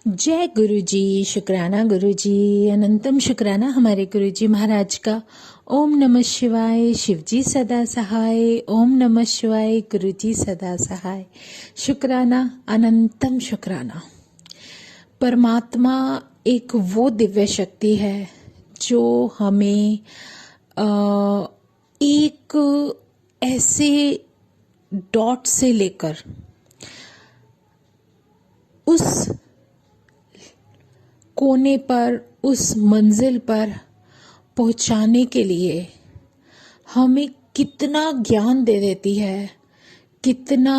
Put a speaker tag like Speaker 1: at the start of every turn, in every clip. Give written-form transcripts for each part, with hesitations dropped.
Speaker 1: जय गुरु जी। शुक्राना गुरु जी, अनंतम शुक्राना हमारे गुरु जी महाराज का। ओम नमः शिवाय। शिव जी सदा सहाय। ओम नमः शिवाय। गुरु जी सदा सहाय। शुक्राना, अनंतम शुक्राना। परमात्मा एक वो दिव्य शक्ति है जो हमें एक ऐसे डॉट से लेकर उस कोने पर, उस मंजिल पर पहुंचाने के लिए हमें कितना ज्ञान दे देती है, कितना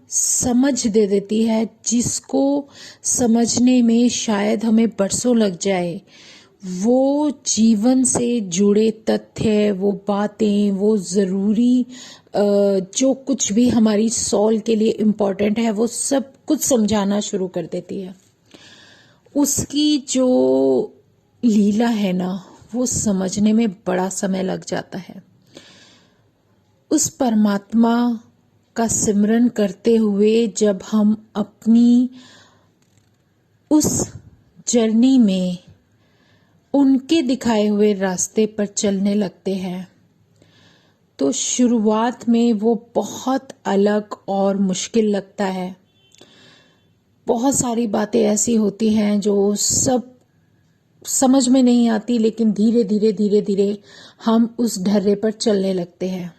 Speaker 1: समझ दे देती है, जिसको समझने में शायद हमें बरसों लग जाए। वो जीवन से जुड़े तथ्य, वो बातें, वो ज़रूरी जो कुछ भी हमारी सोल के लिए इम्पोर्टेंट है, वो सब कुछ समझाना शुरू कर देती है। उसकी जो लीला है ना, वो समझने में बड़ा समय लग जाता है। उस परमात्मा का सिमरन करते हुए जब हम अपनी उस जर्नी में उनके दिखाए हुए रास्ते पर चलने लगते हैं, तो शुरुआत में वो बहुत अलग और मुश्किल लगता है। बहुत सारी बातें ऐसी होती हैं जो सब समझ में नहीं आती, लेकिन धीरे धीरे धीरे धीरे हम उस ढर्रे पर चलने लगते हैं।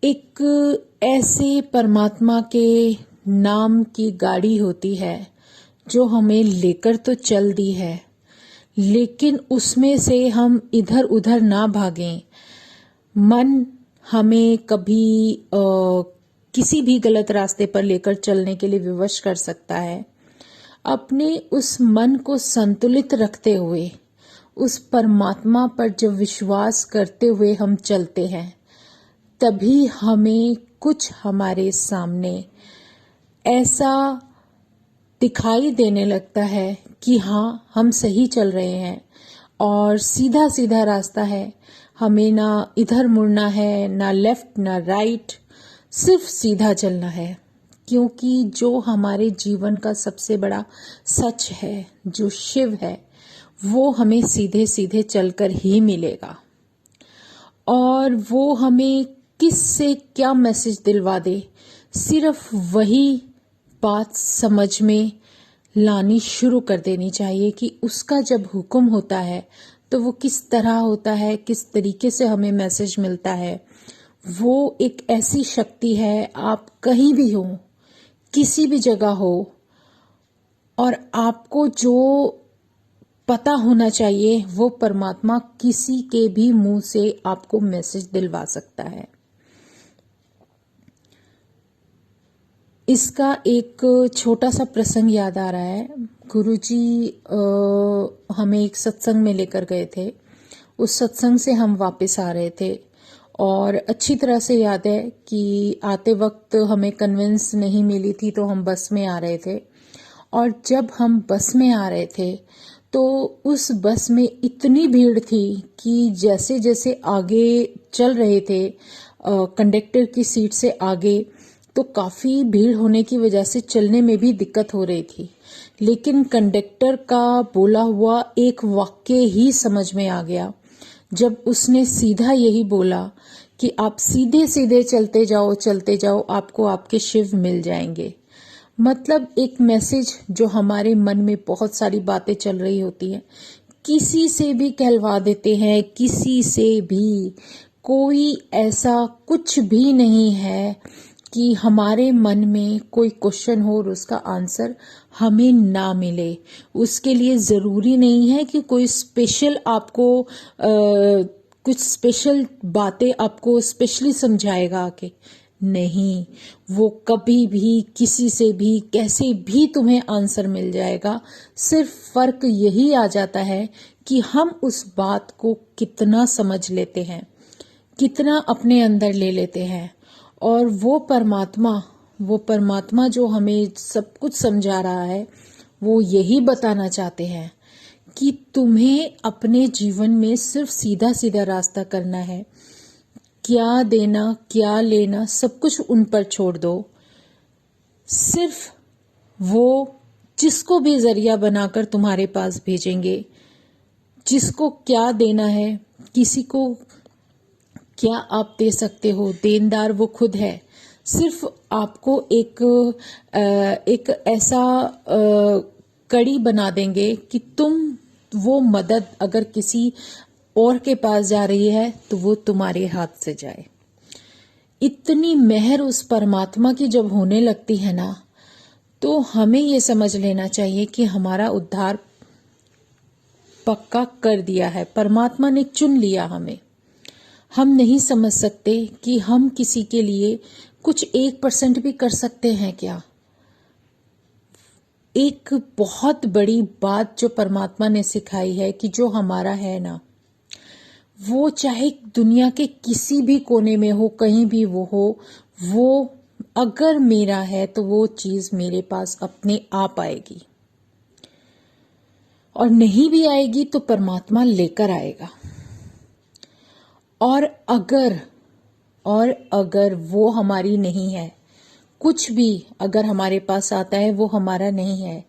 Speaker 1: एक ऐसे परमात्मा के नाम की गाड़ी होती है जो हमें लेकर तो चल दी है, लेकिन उसमें से हम इधर उधर ना भागें। मन हमें कभी किसी भी गलत रास्ते पर लेकर चलने के लिए विवश कर सकता है। अपने उस मन को संतुलित रखते हुए, उस परमात्मा पर जब विश्वास करते हुए हम चलते हैं, तभी हमें कुछ हमारे सामने ऐसा दिखाई देने लगता है कि हाँ, हम सही चल रहे हैं और सीधा सीधा रास्ता है। हमें ना इधर मुड़ना है, ना लेफ्ट ना राइट, सिर्फ सीधा चलना है। क्योंकि जो हमारे जीवन का सबसे बड़ा सच है, जो शिव है, वो हमें सीधे सीधे चलकर ही मिलेगा। और वो हमें किस से क्या मैसेज दिलवा दे, सिर्फ वही बात समझ में लानी शुरू कर देनी चाहिए कि उसका जब हुक्म होता है तो वो किस तरह होता है, किस तरीके से हमें मैसेज मिलता है। वो एक ऐसी शक्ति है, आप कहीं भी हो, किसी भी जगह हो, और आपको जो पता होना चाहिए वो परमात्मा किसी के भी मुंह से आपको मैसेज दिलवा सकता है। इसका एक छोटा सा प्रसंग याद आ रहा है। गुरुजी हमें एक सत्संग में लेकर गए थे। उस सत्संग से हम वापस आ रहे थे और अच्छी तरह से याद है कि आते वक्त हमें कन्वेंस नहीं मिली थी, तो हम बस में आ रहे थे। और जब हम बस में आ रहे थे तो उस बस में इतनी भीड़ थी कि जैसे जैसे आगे चल रहे थे, कंडक्टर की सीट से आगे, तो काफ़ी भीड़ होने की वजह से चलने में भी दिक्कत हो रही थी। लेकिन कंडक्टर का बोला हुआ एक वाक्य ही समझ में आ गया, जब उसने सीधा यही बोला कि आप सीधे सीधे चलते जाओ, आपको आपके शिव मिल जाएंगे। मतलब एक मैसेज जो हमारे मन में बहुत सारी बातें चल रही होती हैं, किसी से भी कहलवा देते हैं, किसी से भी। कोई ऐसा कुछ भी नहीं है कि हमारे मन में कोई क्वेश्चन हो और उसका आंसर हमें ना मिले। उसके लिए ज़रूरी नहीं है कि कोई स्पेशल आपको कुछ स्पेशल बातें आपको स्पेशली समझाएगा आके। नहीं, वो कभी भी किसी से भी कैसे भी तुम्हें आंसर मिल जाएगा। सिर्फ फर्क यही आ जाता है कि हम उस बात को कितना समझ लेते हैं, कितना अपने अंदर ले लेते हैं। और वो परमात्मा जो हमें सब कुछ समझा रहा है, वो यही बताना चाहते हैं कि तुम्हें अपने जीवन में सिर्फ सीधा सीधा रास्ता करना है। क्या देना क्या लेना सब कुछ उन पर छोड़ दो। सिर्फ वो जिसको भी जरिया बनाकर तुम्हारे पास भेजेंगे। जिसको क्या देना है, किसी को क्या आप दे सकते हो, देनदार वो खुद है। सिर्फ आपको एक ऐसा कड़ी बना देंगे कि तुम वो मदद अगर किसी और के पास जा रही है तो वो तुम्हारे हाथ से जाए। इतनी मेहर उस परमात्मा की जब होने लगती है ना, तो हमें ये समझ लेना चाहिए कि हमारा उद्धार पक्का कर दिया है। परमात्मा ने चुन लिया हमें। हम नहीं समझ सकते कि हम किसी के लिए कुछ 1% भी कर सकते हैं क्या। एक बहुत बड़ी बात जो परमात्मा ने सिखाई है कि जो हमारा है ना, वो चाहे दुनिया के किसी भी कोने में हो, कहीं भी वो हो, वो अगर मेरा है तो वो चीज मेरे पास अपने आप आएगी, और नहीं भी आएगी तो परमात्मा लेकर आएगा। और अगर वो हमारी नहीं है, कुछ भी अगर हमारे पास आता है वो हमारा नहीं है,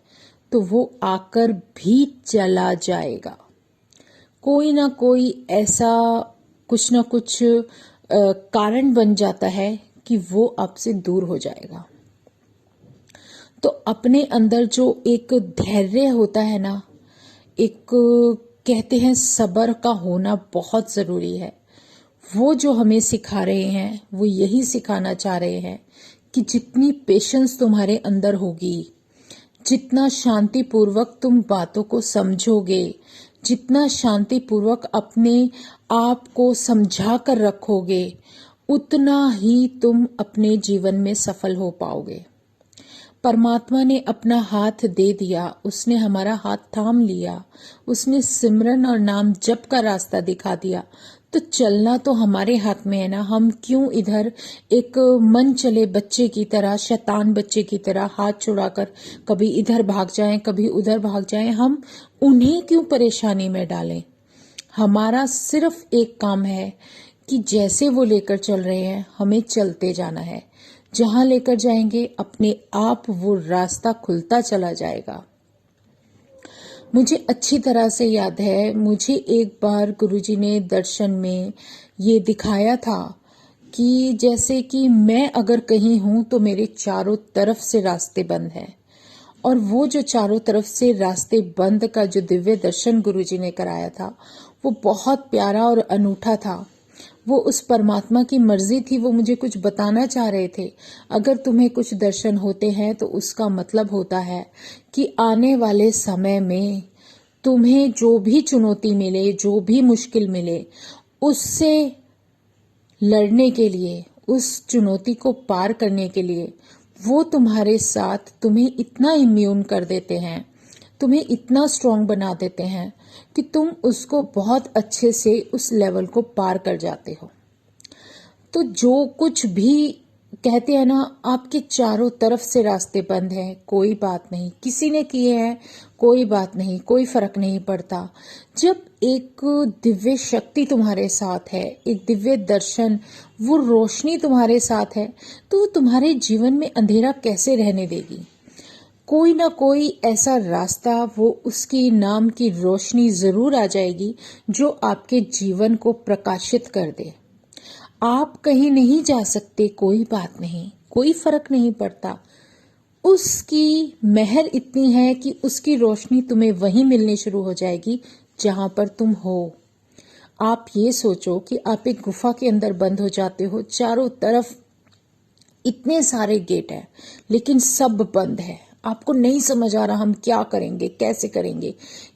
Speaker 1: तो वो आकर भी चला जाएगा। कोई ना कोई ऐसा कुछ ना कुछ कारण बन जाता है कि वो आपसे दूर हो जाएगा। तो अपने अंदर जो एक धैर्य होता है ना, एक कहते हैं सब्र का होना बहुत जरूरी है। वो जो हमें सिखा रहे हैं, वो यही सिखाना चाह रहे हैं कि जितनी पेशेंस तुम्हारे अंदर होगी, जितना शांतिपूर्वक तुम बातों को समझोगे, जितना शांतिपूर्वक अपने आप को समझा कर रखोगे, उतना ही तुम अपने जीवन में सफल हो पाओगे। परमात्मा ने अपना हाथ दे दिया, उसने हमारा हाथ थाम लिया, उसने सिमरन और नाम जप का रास्ता दिखा दिया, तो चलना तो हमारे हाथ में है ना। हम क्यों इधर एक मन चले बच्चे की तरह, शैतान बच्चे की तरह हाथ छुड़ाकर कभी इधर भाग जाएं, कभी उधर भाग जाएं। हम उन्हें क्यों परेशानी में डालें। हमारा सिर्फ एक काम है कि जैसे वो लेकर चल रहे हैं हमें चलते जाना है। जहां लेकर जाएंगे अपने आप वो रास्ता खुलता चला जाएगा। मुझे अच्छी तरह से याद है, मुझे एक बार गुरुजी ने दर्शन में ये दिखाया था कि जैसे कि मैं अगर कहीं हूं तो मेरे चारों तरफ से रास्ते बंद हैं, और वो जो चारों तरफ से रास्ते बंद का जो दिव्य दर्शन गुरुजी ने कराया था वो बहुत प्यारा और अनूठा था। वो उस परमात्मा की मर्जी थी, वो मुझे कुछ बताना चाह रहे थे। अगर तुम्हें कुछ दर्शन होते हैं तो उसका मतलब होता है कि आने वाले समय में तुम्हें जो भी चुनौती मिले, जो भी मुश्किल मिले, उससे लड़ने के लिए, उस चुनौती को पार करने के लिए वो तुम्हारे साथ तुम्हें इतना इम्यून कर देते हैं, तुम्हें इतना स्ट्रांग बना देते हैं कि तुम उसको बहुत अच्छे से उस लेवल को पार कर जाते हो। तो जो कुछ भी कहते हैं ना, आपके चारों तरफ से रास्ते बंद हैं, कोई बात नहीं, किसी ने किए हैं, कोई बात नहीं, कोई फर्क नहीं पड़ता। जब एक दिव्य शक्ति तुम्हारे साथ है, एक दिव्य दर्शन, वो रोशनी तुम्हारे साथ है, तो तुम्हारे जीवन में अंधेरा कैसे रहने देगी। कोई ना कोई ऐसा रास्ता, वो उसकी नाम की रोशनी जरूर आ जाएगी जो आपके जीवन को प्रकाशित कर दे। आप कहीं नहीं जा सकते, कोई बात नहीं, कोई फर्क नहीं पड़ता। उसकी मेहर इतनी है कि उसकी रोशनी तुम्हें वहीं मिलनी शुरू हो जाएगी जहां पर तुम हो। आप ये सोचो कि आप एक गुफा के अंदर बंद हो जाते हो, चारों तरफ इतने सारे गेट हैं लेकिन सब बंद है। आपको नहीं समझ आ रहा हम क्या करेंगे, कैसे करेंगे,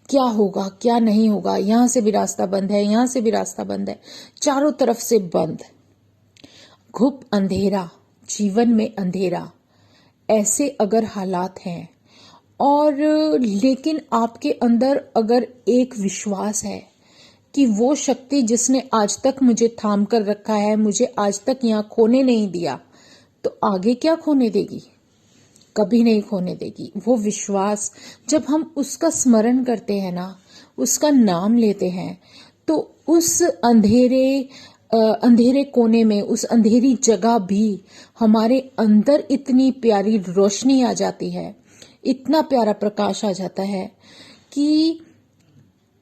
Speaker 1: क्या होगा, क्या नहीं होगा। यहां से भी रास्ता बंद है, यहां से भी रास्ता बंद है, चारों तरफ से बंद, घुप अंधेरा, जीवन में अंधेरा। ऐसे अगर हालात हैं, और लेकिन आपके अंदर अगर एक विश्वास है कि वो शक्ति जिसने आज तक मुझे थाम कर रखा है, मुझे आज तक यहाँ खोने नहीं दिया, तो आगे क्या खोने देगी, कभी नहीं खोने देगी। वो विश्वास जब हम उसका स्मरण करते हैं ना, उसका नाम लेते हैं, तो उस अंधेरे कोने में, उस अंधेरी जगह भी हमारे अंदर इतनी प्यारी रोशनी आ जाती है इतना प्यारा प्रकाश आ जाता है कि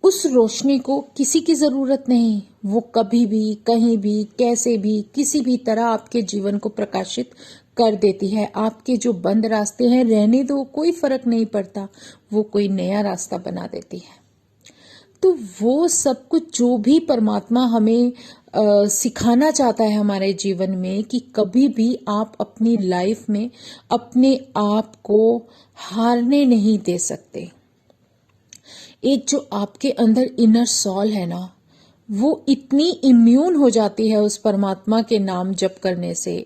Speaker 1: उस रोशनी को किसी की जरूरत नहीं, वो कभी भी कहीं भी कैसे भी किसी भी तरह आपके जीवन को प्रकाशित कर देती है। आपके जो बंद रास्ते हैं रहने दो, कोई फर्क नहीं पड़ता, वो कोई नया रास्ता बना देती है। तो वो सब कुछ जो भी परमात्मा हमें सिखाना चाहता है हमारे जीवन में, कि कभी भी आप अपनी लाइफ में अपने आप को हारने नहीं दे सकते। एक जो आपके अंदर इनर सॉल है ना, वो इतनी इम्यून हो जाती है उस परमात्मा के नाम जप करने से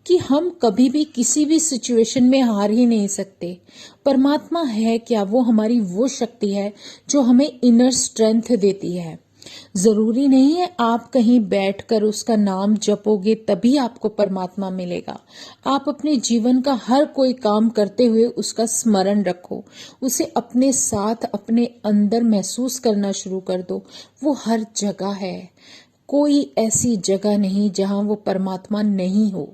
Speaker 1: कि हम कभी भी किसी भी सिचुएशन में हार ही नहीं सकते। परमात्मा है क्या? वो हमारी वो शक्ति है जो हमें इनर स्ट्रेंथ देती है। जरूरी नहीं है आप कहीं बैठकर उसका नाम जपोगे तभी आपको परमात्मा मिलेगा। आप अपने जीवन का हर कोई काम करते हुए उसका स्मरण रखो, उसे अपने साथ अपने अंदर महसूस करना शुरू कर दो। वो हर जगह है, कोई ऐसी जगह नहीं जहां वो परमात्मा नहीं हो।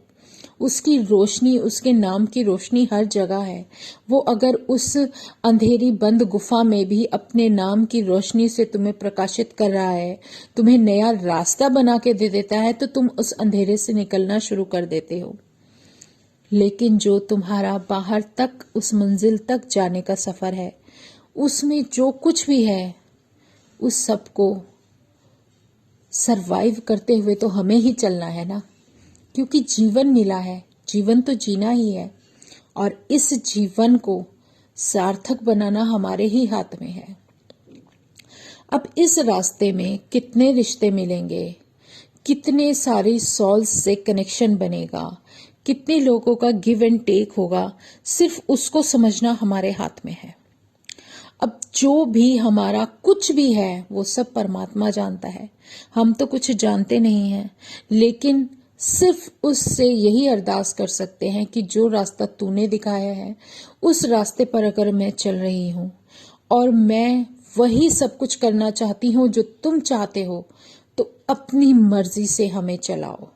Speaker 1: उसकी रोशनी, उसके नाम की रोशनी हर जगह है। वो अगर उस अंधेरी बंद गुफा में भी अपने नाम की रोशनी से तुम्हें प्रकाशित कर रहा है, तुम्हें नया रास्ता बना के दे देता है, तो तुम उस अंधेरे से निकलना शुरू कर देते हो। लेकिन जो तुम्हारा बाहर तक, उस मंजिल तक जाने का सफर है, उसमें जो कुछ भी है उस सब को सरवाइव करते हुए तो हमें ही चलना है ना, क्योंकि जीवन मिला है, जीवन तो जीना ही है, और इस जीवन को सार्थक बनाना हमारे ही हाथ में है। अब इस रास्ते में कितने रिश्ते मिलेंगे, कितने सारे सॉल्स से कनेक्शन बनेगा, कितने लोगों का गिव एंड टेक होगा, सिर्फ उसको समझना हमारे हाथ में है। अब जो भी हमारा कुछ भी है वो सब परमात्मा जानता है। हम तो कुछ जानते नहीं हैं, लेकिन सिर्फ उससे यही अरदास कर सकते हैं कि जो रास्ता तूने दिखाया है उस रास्ते पर अगर मैं चल रही हूं और मैं वही सब कुछ करना चाहती हूं जो तुम चाहते हो, तो अपनी मर्जी से हमें चलाओ।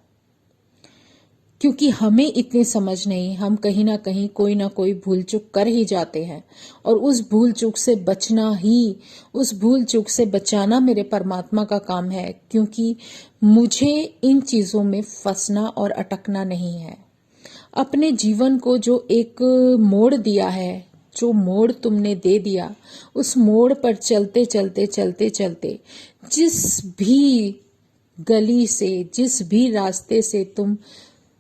Speaker 1: क्योंकि हमें इतनी समझ नहीं, हम कहीं ना कहीं कोई ना कोई भूल चूक कर ही जाते हैं, और उस भूल चूक से बचना ही, उस भूल चूक से बचाना मेरे परमात्मा का काम है। क्योंकि मुझे इन चीजों में फंसना और अटकना नहीं है। अपने जीवन को जो एक मोड़ दिया है, जो मोड़ तुमने दे दिया, उस मोड़ पर चलते चलते चलते चलते जिस भी गली से, जिस भी रास्ते से तुम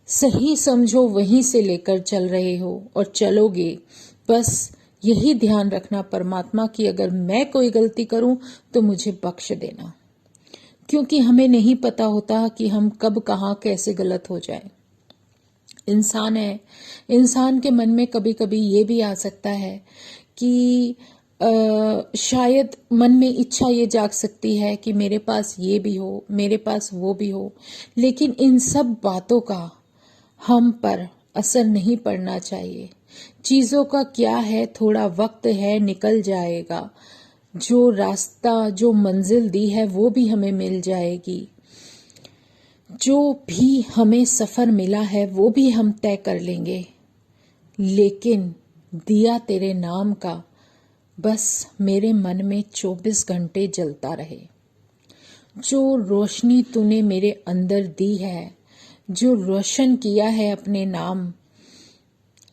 Speaker 1: सही समझो वहीं से लेकर चल रहे हो और चलोगे। बस यही ध्यान रखना परमात्मा की, अगर मैं कोई गलती करूं तो मुझे बख्श देना, क्योंकि हमें नहीं पता होता कि हम कब कहां कैसे गलत हो जाए। इंसान है, इंसान के मन में कभी कभी ये भी आ सकता है कि शायद मन में इच्छा ये जाग सकती है कि मेरे पास ये भी हो, मेरे पास वो भी हो, लेकिन इन सब बातों का हम पर असर नहीं पड़ना चाहिए। चीजों का क्या है, थोड़ा वक्त है, निकल जाएगा। जो रास्ता, जो मंजिल दी है वो भी हमें मिल जाएगी। जो भी हमें सफर मिला है वो भी हम तय कर लेंगे। लेकिन दिया तेरे नाम का बस मेरे मन में 24 घंटे जलता रहे। जो रोशनी तूने मेरे अंदर दी है, जो रोशन किया है अपने नाम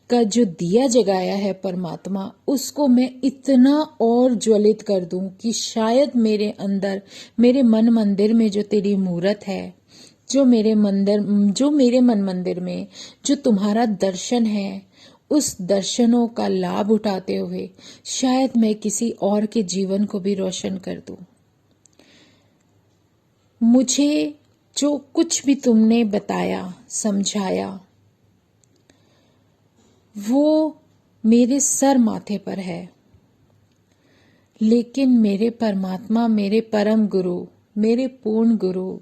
Speaker 1: का, जो दिया जगाया है परमात्मा, उसको मैं इतना और ज्वलित कर दूं कि शायद मेरे अंदर, मेरे मन मंदिर में जो तेरी मूरत है, जो मेरे मन मंदिर में जो तुम्हारा दर्शन है, उस दर्शनों का लाभ उठाते हुए शायद मैं किसी और के जीवन को भी रोशन कर दूं। मुझे जो कुछ भी तुमने बताया, समझाया, वो मेरे सर माथे पर है, लेकिन मेरे परमात्मा, मेरे परम गुरु, मेरे पूर्ण गुरु,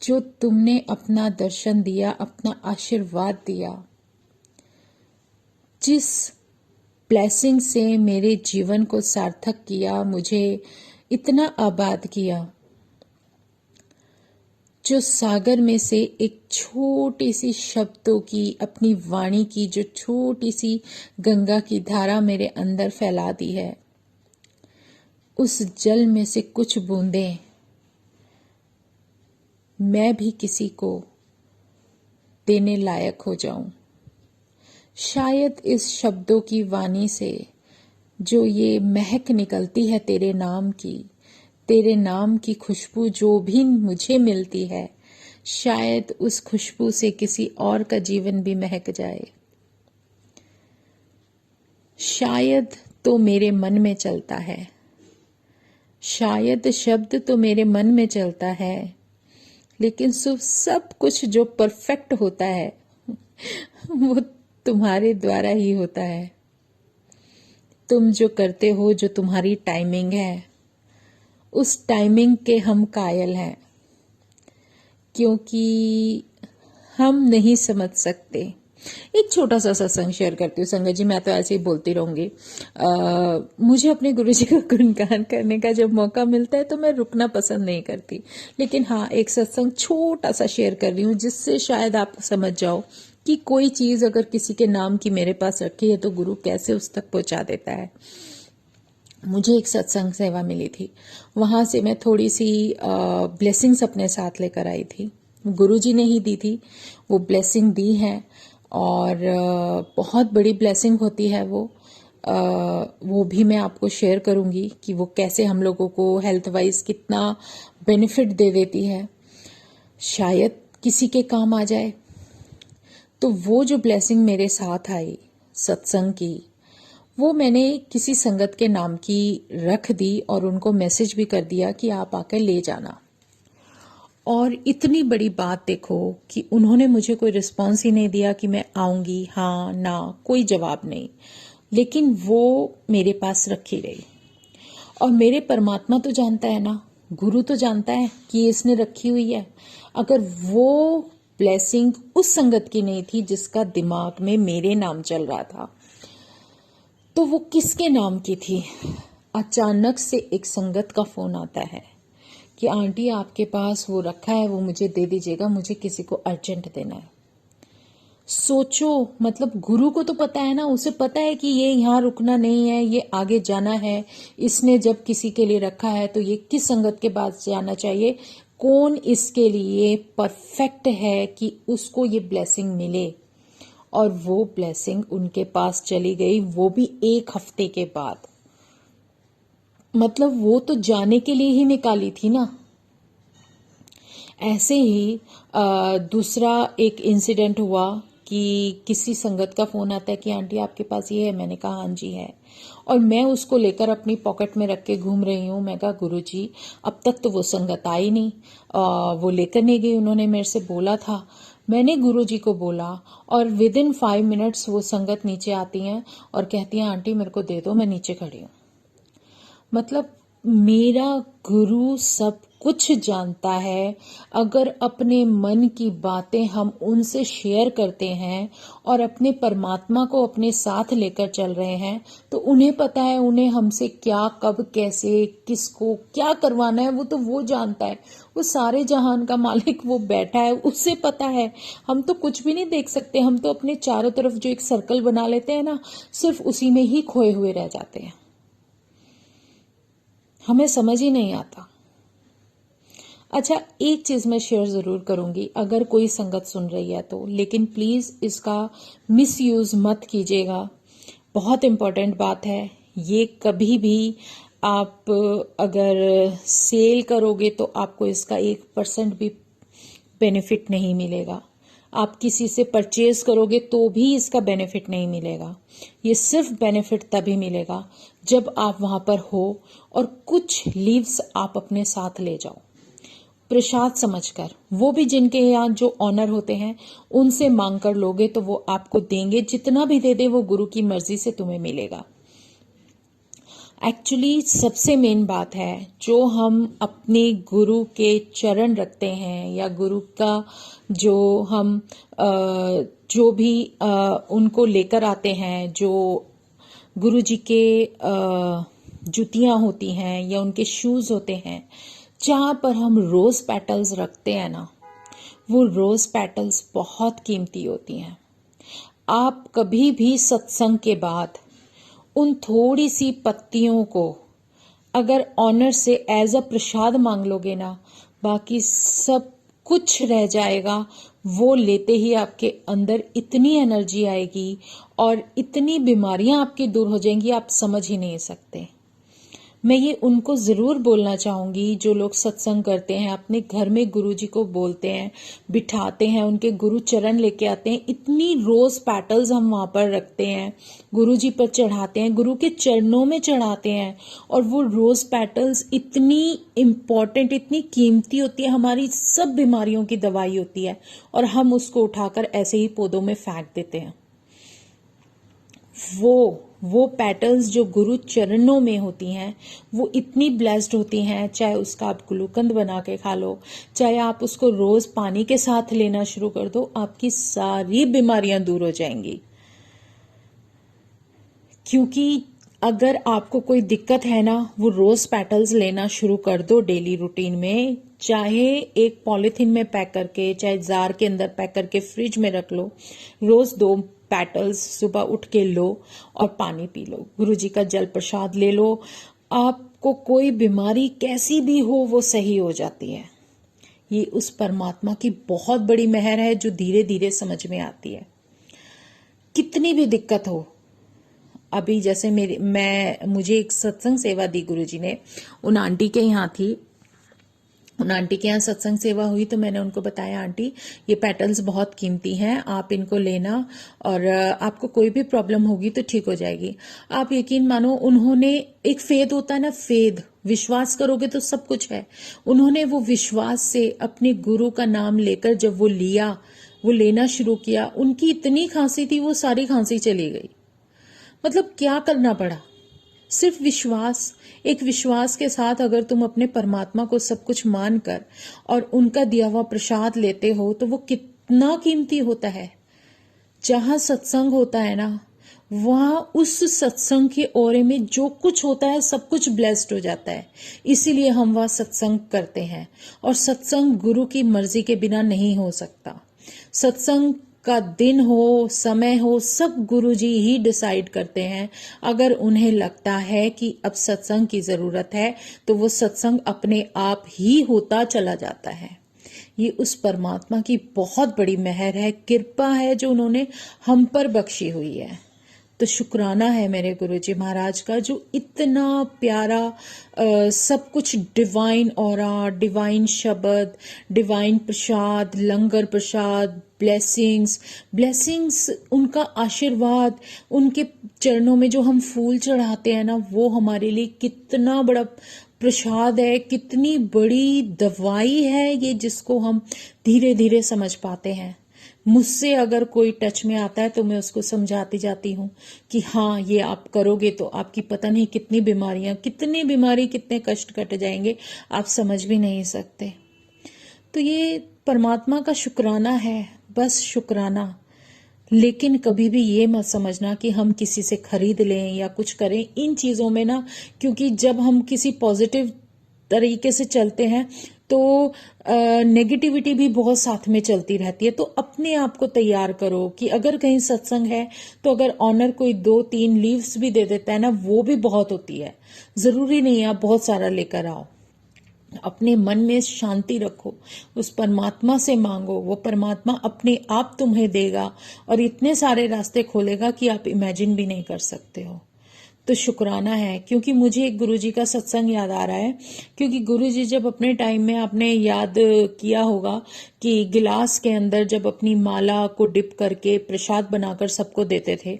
Speaker 1: जो तुमने अपना दर्शन दिया, अपना आशीर्वाद दिया, जिस ब्लेसिंग से मेरे जीवन को सार्थक किया, मुझे इतना आबाद किया, जो सागर में से एक छोटी सी शब्दों की, अपनी वाणी की जो छोटी सी गंगा की धारा मेरे अंदर फैला दी है, उस जल में से कुछ बूंदें मैं भी किसी को देने लायक हो जाऊं। शायद इस शब्दों की वाणी से जो ये महक निकलती है तेरे नाम की खुशबू जो भी मुझे मिलती है, शायद उस खुशबू से किसी और का जीवन भी महक जाए। शायद तो मेरे मन में चलता है, शायद शब्द तो मेरे मन में चलता है, लेकिन सब कुछ जो परफेक्ट होता है वो तुम्हारे द्वारा ही होता है। तुम जो करते हो, जो तुम्हारी टाइमिंग है, उस टाइमिंग के हम कायल हैं, क्योंकि हम नहीं समझ सकते। एक छोटा सा सत्संग शेयर करती हूँ संगत जी, मैं तो ऐसे ही बोलती रहूंगी। मुझे अपने गुरुजी का गुणगान करने का जब मौका मिलता है तो मैं रुकना पसंद नहीं करती, लेकिन हाँ, एक सत्संग छोटा सा शेयर कर रही हूँ जिससे शायद आप समझ जाओ कि कोई चीज अगर किसी के नाम की मेरे पास रखी है तो गुरु कैसे उस तक पहुंचा देता है। मुझे एक सत्संग सेवा मिली थी, वहां से मैं थोड़ी सी ब्लेसिंग्स अपने साथ लेकर आई थी। गुरुजी ने ही दी थी, वो ब्लेसिंग दी है और बहुत बड़ी ब्लेसिंग होती है वो भी मैं आपको शेयर करूंगी कि वो कैसे हम लोगों को हेल्थ वाइज कितना बेनिफिट दे देती है, शायद किसी के काम आ जाए। तो वो जो ब्लेसिंग मेरे साथ आई सत्संग की, वो मैंने किसी संगत के नाम की रख दी और उनको मैसेज भी कर दिया कि आप आकर ले जाना। और इतनी बड़ी बात देखो कि उन्होंने मुझे कोई रिस्पॉन्स ही नहीं दिया कि मैं आऊंगी, हाँ ना, कोई जवाब नहीं, लेकिन वो मेरे पास रखी रही। और मेरे परमात्मा तो जानता है ना, गुरु तो जानता है कि इसने रखी हुई है। अगर वो ब्लेसिंग उस संगत की नहीं थी जिसका दिमाग में मेरे नाम चल रहा था, तो वो किसके नाम की थी? अचानक से एक संगत का फोन आता है कि आंटी आपके पास वो रखा है, वो मुझे दे दीजिएगा, मुझे किसी को अर्जेंट देना है। सोचो, मतलब गुरु को तो पता है ना, उसे पता है कि ये यहाँ रुकना नहीं है, ये आगे जाना है। इसने जब किसी के लिए रखा है तो ये किस संगत के पास जाना चाहिए, कौन इसके लिए परफेक्ट है कि उसको ये ब्लेसिंग मिले। और वो ब्लेसिंग उनके पास चली गई, वो भी 1 हफ्ते के बाद। मतलब वो तो जाने के लिए ही निकाली थी ना। ऐसे ही दूसरा एक इंसिडेंट हुआ कि किसी संगत का फोन आता है कि आंटी आपके पास ये है, मैंने कहा हाँ जी है, और मैं उसको लेकर अपनी पॉकेट में रख के घूम रही हूँ। मैं कहा गुरुजी अब तक तो वो संगत आई नहीं, वो लेकर नहीं गई, उन्होंने मेरे से बोला था। मैंने गुरुजी को बोला और विदिन 5 मिनट्स वो संगत नीचे आती हैं और कहती हैं आंटी मेरे को दे दो, मैं नीचे खड़ी हूँ। मतलब मेरा गुरु सब कुछ जानता है। अगर अपने मन की बातें हम उनसे शेयर करते हैं और अपने परमात्मा को अपने साथ लेकर चल रहे हैं, तो उन्हें पता है उन्हें हमसे क्या, कब, कैसे, किसको क्या करवाना है, वो तो वो जानता है। वो सारे जहान का मालिक वो बैठा है, उसे पता है। हम तो कुछ भी नहीं देख सकते, हम तो अपने चारों तरफ जो एक सर्कल बना लेते हैं ना, सिर्फ उसी में ही खोए हुए रह जाते हैं। हमें समझ ही नहीं आता। अच्छा, एक चीज मैं शेयर जरूर करूंगी, अगर कोई संगत सुन रही है तो, लेकिन प्लीज इसका मिसयूज मत कीजिएगा। बहुत इंपॉर्टेंट बात है ये। कभी भी आप अगर सेल करोगे तो आपको इसका 1% भी बेनिफिट नहीं मिलेगा। आप किसी से परचेज करोगे तो भी इसका बेनिफिट नहीं मिलेगा। ये सिर्फ बेनिफिट तभी मिलेगा जब आप वहां पर हो और कुछ लीव्स आप अपने साथ ले जाओ, प्रसाद समझकर। वो भी जिनके यहाँ जो ऑनर होते हैं उनसे मांग कर लोगे तो वो आपको देंगे, जितना भी दे दे वो गुरु की मर्जी से तुम्हें मिलेगा। एक्चुअली सबसे मेन बात है, जो हम अपने गुरु के चरण रखते हैं या गुरु का जो हम जो भी उनको लेकर आते हैं, जो गुरु जी के जुतियां होती हैं या उनके शूज होते हैं, जहां पर हम रोज पेटल्स रखते हैं ना, वो रोज पेटल्स बहुत कीमती होती हैं। आप कभी भी सत्संग के बाद उन थोड़ी सी पत्तियों को अगर ऑनर से एज अ प्रसाद मांग लोगे ना, बाकी सब कुछ रह जाएगा। वो लेते ही आपके अंदर इतनी एनर्जी आएगी और इतनी बीमारियां आपकी दूर हो जाएंगी, आप समझ ही नहीं सकते। मैं ये उनको जरूर बोलना चाहूंगी जो लोग सत्संग करते हैं, अपने घर में गुरुजी को बोलते हैं, बिठाते हैं, उनके गुरु चरण लेके आते हैं, इतनी रोज पेटल्स हम वहां पर रखते हैं, गुरुजी पर चढ़ाते हैं, गुरु के चरणों में चढ़ाते हैं। और वो रोज पेटल्स इतनी इम्पोर्टेंट, इतनी कीमती होती है, हमारी सब बीमारियों की दवाई होती है, और हम उसको उठाकर ऐसे ही पौधों में फेंक देते हैं। वो पेटल्स जो गुरु चरणों में होती हैं वो इतनी ब्लेस्ड होती हैं। चाहे उसका आप गुलूकंद बना के खा लो, चाहे आप उसको रोज पानी के साथ लेना शुरू कर दो, आपकी सारी बीमारियां दूर हो जाएंगी। क्योंकि अगर आपको कोई दिक्कत है ना, वो रोज पेटल्स लेना शुरू कर दो डेली रूटीन में। चाहे एक पॉलिथीन में पैक करके, चाहे जार के अंदर पैक करके फ्रिज में रख लो, रोज 2 पेटल्स सुबह उठ के लो और पानी पी लो, गुरुजी का जल प्रसाद ले लो। आपको कोई बीमारी कैसी भी हो वो सही हो जाती है। ये उस परमात्मा की बहुत बड़ी मेहर है जो धीरे धीरे समझ में आती है। कितनी भी दिक्कत हो, अभी जैसे मुझे एक सत्संग सेवा दी गुरुजी ने, उन आंटी के यहाँ थी, उन आंटी के यहाँ सत्संग सेवा हुई तो मैंने उनको बताया, आंटी ये पेटल्स बहुत कीमती हैं, आप इनको लेना और आपको कोई भी प्रॉब्लम होगी तो ठीक हो जाएगी। आप यकीन मानो, उन्होंने एक फेद होता है ना, फेद, विश्वास करोगे तो सब कुछ है। उन्होंने वो विश्वास से अपने गुरु का नाम लेकर जब वो लेना शुरू किया, उनकी इतनी खांसी थी, वो सारी खांसी चली गई। मतलब क्या करना पड़ा, सिर्फ विश्वास। एक विश्वास के साथ अगर तुम अपने परमात्मा को सब कुछ मानकर और उनका दिया हुआ प्रसाद लेते हो तो वो कितना कीमती होता है। जहां सत्संग होता है ना, वहां उस सत्संग के ओरे में जो कुछ होता है सब कुछ ब्लेस्ड हो जाता है। इसीलिए हम वहां सत्संग करते हैं। और सत्संग गुरु की मर्जी के बिना नहीं हो सकता। सत्संग का दिन हो, समय हो, सब गुरुजी ही डिसाइड करते हैं। अगर उन्हें लगता है कि अब सत्संग की जरूरत है तो वो सत्संग अपने आप ही होता चला जाता है। ये उस परमात्मा की बहुत बड़ी मेहर है, कृपा है जो उन्होंने हम पर बख्शी हुई है। तो शुक्राना है मेरे गुरुजी महाराज का, जो इतना प्यारा सब कुछ डिवाइन ऑरा, डिवाइन शब्द, डिवाइन प्रसाद, लंगर प्रसाद, ब्लेसिंग्स, उनका आशीर्वाद, उनके चरणों में जो हम फूल चढ़ाते हैं ना, वो हमारे लिए कितना बड़ा प्रसाद है, कितनी बड़ी दवाई है ये, जिसको हम धीरे धीरे समझ पाते हैं। मुझसे अगर कोई टच में आता है तो मैं उसको समझाती जाती हूँ कि हाँ, ये आप करोगे तो आपकी पता नहीं कितनी बीमारी, कितने कष्ट कट जाएंगे, आप समझ भी नहीं सकते। तो ये परमात्मा का शुक्राना है, बस शुक्राना। लेकिन कभी भी ये मत समझना कि हम किसी से खरीद लें या कुछ करें इन चीजों में ना, क्योंकि जब हम किसी पॉजिटिव तरीके से चलते हैं तो नेगेटिविटी भी बहुत साथ में चलती रहती है। तो अपने आप को तैयार करो कि अगर कहीं सत्संग है तो अगर ऑनर कोई 2-3 लीव्स भी दे देता है ना, वो भी बहुत होती है। जरूरी नहीं आप बहुत सारा लेकर आओ। अपने मन में शांति रखो, उस परमात्मा से मांगो, वो परमात्मा अपने आप तुम्हें देगा और इतने सारे रास्ते खोलेगा कि आप इमेजिन भी नहीं कर सकते हो। तो शुक्राना है, क्योंकि मुझे एक गुरुजी का सत्संग याद आ रहा है। क्योंकि गुरुजी जब अपने टाइम में, आपने याद किया होगा कि गिलास के अंदर जब अपनी माला को डिप करके प्रसाद बनाकर सबको देते थे,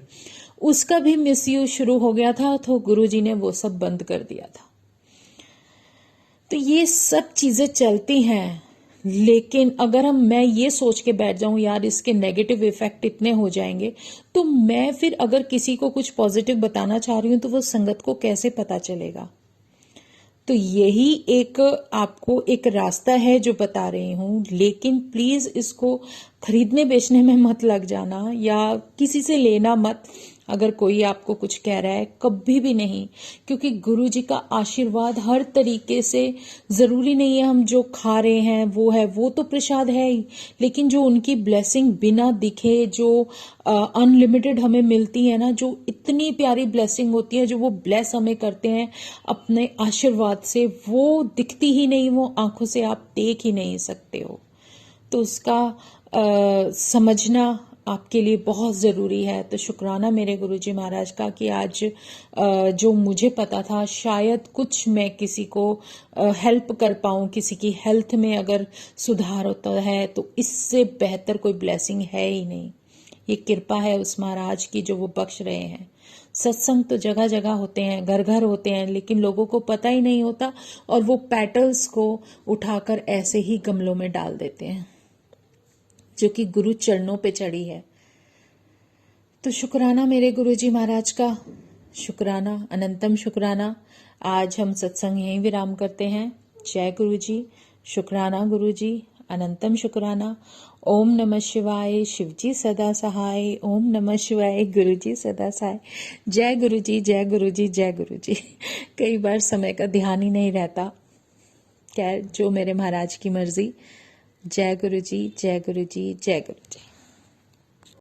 Speaker 1: उसका भी मिसयूज शुरू हो गया था, तो गुरुजी ने वो सब बंद कर दिया था। तो ये सब चीजें चलती हैं, लेकिन अगर मैं ये सोच के बैठ जाऊं यार इसके नेगेटिव इफेक्ट इतने हो जाएंगे, तो मैं फिर अगर किसी को कुछ पॉजिटिव बताना चाह रही हूं तो वो संगत को कैसे पता चलेगा। तो यही एक आपको एक रास्ता है जो बता रही हूं, लेकिन प्लीज इसको खरीदने बेचने में मत लग जाना या किसी से लेना मत। अगर कोई आपको कुछ कह रहा है, कभी भी नहीं, क्योंकि गुरु जी का आशीर्वाद हर तरीके से, जरूरी नहीं है हम जो खा रहे हैं वो तो प्रसाद है ही, लेकिन जो उनकी ब्लेसिंग बिना दिखे जो अनलिमिटेड हमें मिलती है ना, जो इतनी प्यारी ब्लेसिंग होती है जो वो ब्लेस हमें करते हैं अपने आशीर्वाद से, वो दिखती ही नहीं, वो आंखों से आप देख ही नहीं सकते हो। तो उसका समझना आपके लिए बहुत ज़रूरी है। तो शुक्राना मेरे गुरुजी महाराज का कि आज जो मुझे पता था, शायद कुछ मैं किसी को हेल्प कर पाऊँ, किसी की हेल्थ में अगर सुधार होता है तो इससे बेहतर कोई ब्लेसिंग है ही नहीं। ये कृपा है उस महाराज की जो वो बख्श रहे हैं। सत्संग तो जगह जगह होते हैं, घर घर होते हैं, लेकिन लोगों को पता ही नहीं होता और वो पेटल्स को उठाकर ऐसे ही गमलों में डाल देते हैं जो कि गुरु चरणों पे चढ़ी है। तो शुक्राना मेरे गुरुजी महाराज का, शुक्राना, अनंतम शुक्राना। आज हम सत्संग यहीं विराम करते हैं। जय गुरुजी, शुक्राना गुरुजी, अनंतम शुक्राना। ओम नमः शिवाय, शिवजी सदा सहाय। ओम नमः शिवाय, गुरुजी सदा सहाय। जय गुरुजी, जय गुरुजी, जय गुरुजी। कई बार समय का ध्यान ही नहीं रहता, क्या जो मेरे महाराज की मर्जी। जय गुरुजी, जय गुरुजी, जय गुरुजी।